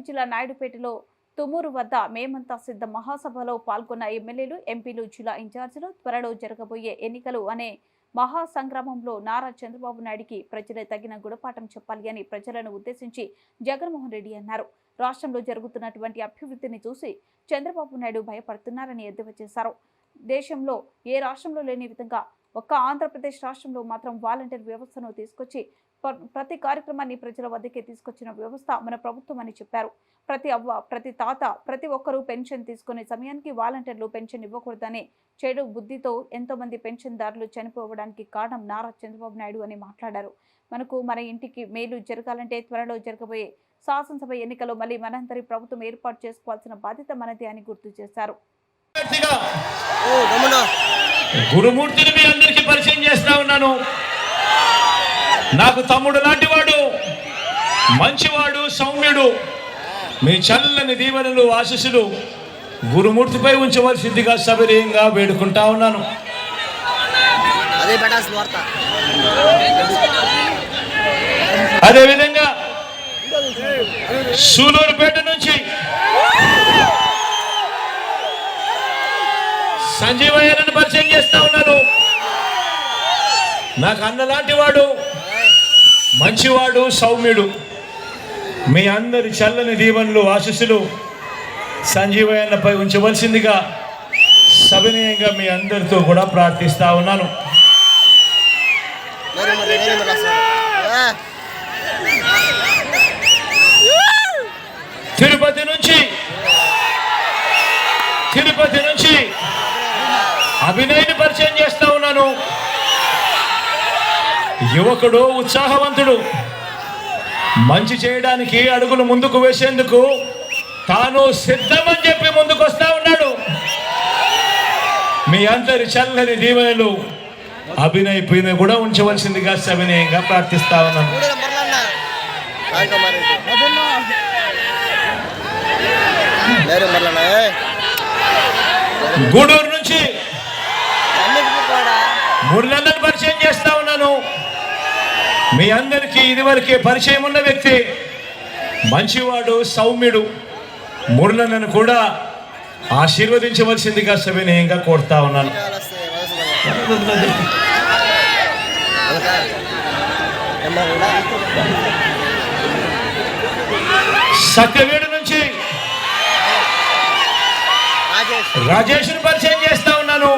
జిల్లా నాయుడుపేటలో తుమూరు వద్ద మేమంతా సిద్ధ మహాసభలో పాల్గొన్న ఎమ్మెల్యేలు, ఎంపీలు, జిల్లా ఇన్ఛార్జీలు త్వరలో జరగబోయే ఎన్నికలు అనే మహాసంగ్రామంలో నారా చంద్రబాబు నాయుడికి ప్రజలే తగిన గుణపాఠం చెప్పాలి అని ప్రజలను ఉద్దేశించి జగన్మోహన్ రెడ్డి అన్నారు. రాష్ట్రంలో జరుగుతున్నటువంటి అభివృద్ధిని చూసి చంద్రబాబు నాయుడు భయపడుతున్నారని ఎద్దేవా చేశారు. దేశంలో ఏ రాష్ట్రంలో లేని విధంగా ఒక్క ఆంధ్రప్రదేశ్ రాష్ట్రంలో మాత్రం వాలంటీర్ వ్యవస్థను తీసుకొచ్చి ప్రతి కార్యక్రమాన్ని ప్రజల వద్దకే తీసుకొచ్చిన వ్యవస్థ మన ప్రభుత్వం అని చెప్పారు. ప్రతి అవ్వ, ప్రతి తాత, ప్రతి ఒక్కరూ పెన్షన్ తీసుకునే సమయానికి వాలంటీర్లు పెన్షన్ ఇవ్వకూడదనే చెడు బుద్ధితో ఎంతో మంది పెన్షన్దారులు చనిపోవడానికి కారణం నారా చంద్రబాబు నాయుడు అని మాట్లాడారు. మన ఇంటికి మేలు జరగాలంటే త్వరలో జరగబోయే శాసనసభ ఎన్నికల్లో మళ్ళీ మనందరి ప్రభుత్వం ఏర్పాటు చేసుకోవాల్సిన బాధ్యత మనది అని గుర్తు చేశారు. గురుమూర్తిని మీ అందరికీ పరిచయం చేస్తా ఉన్నాను. నాకు తమ్ముడు లాంటి వాడు, మంచివాడు, సౌమ్యుడు. మీ చల్లని దీవెనలు, ఆశీస్సులు గురుమూర్తిపై ఉంచవలసిందిగా సవినయంగా వేడుకుంటా ఉన్నాను. అదేవిధంగా సూలూరుపేట నుంచి సంజీవయ్యను పరిచయం చేస్తా ఉన్నాను. నాకు అన్నలాంటి వాడు, మంచివాడు, సౌమ్యుడు. మీ అందరి చల్లని దీవెనలు, ఆశీస్సులు సంజీవయ్యపై ఉంచవలసిందిగా సవినయంగా మీ అందరితో కూడా ప్రార్థిస్తా ఉన్నాను. తిరుపతి నుంచి అభినయ్ని పరిచయం చేస్తా ఉన్నాను. యువకుడు, ఉత్సాహవంతుడు, మంచి చేయడానికి అడుగులు ముందుకు వేసేందుకు తాను సిద్ధమని చెప్పి ముందుకు వస్తా ఉన్నాడు. మీ అందరి చల్లని దీవెనలు అభినయ్ పైన కూడా ఉంచవలసిందిగా సవినయంగా ప్రార్థిస్తా ఉన్నాను. గూడూరు నుంచి మురళన్నను పరిచయం చేస్తా ఉన్నాను. మీ అందరికీ ఇదివరకే పరిచయం ఉన్న వ్యక్తి, మంచివాడు, సౌమ్యుడు. మురళన్నను కూడా ఆశీర్వదించవలసిందిగా సవినయంగా కోరుతా ఉన్నాను. సత్యవేడు నుంచి రాజేష్ను పరిచయం చేస్తా ఉన్నాను.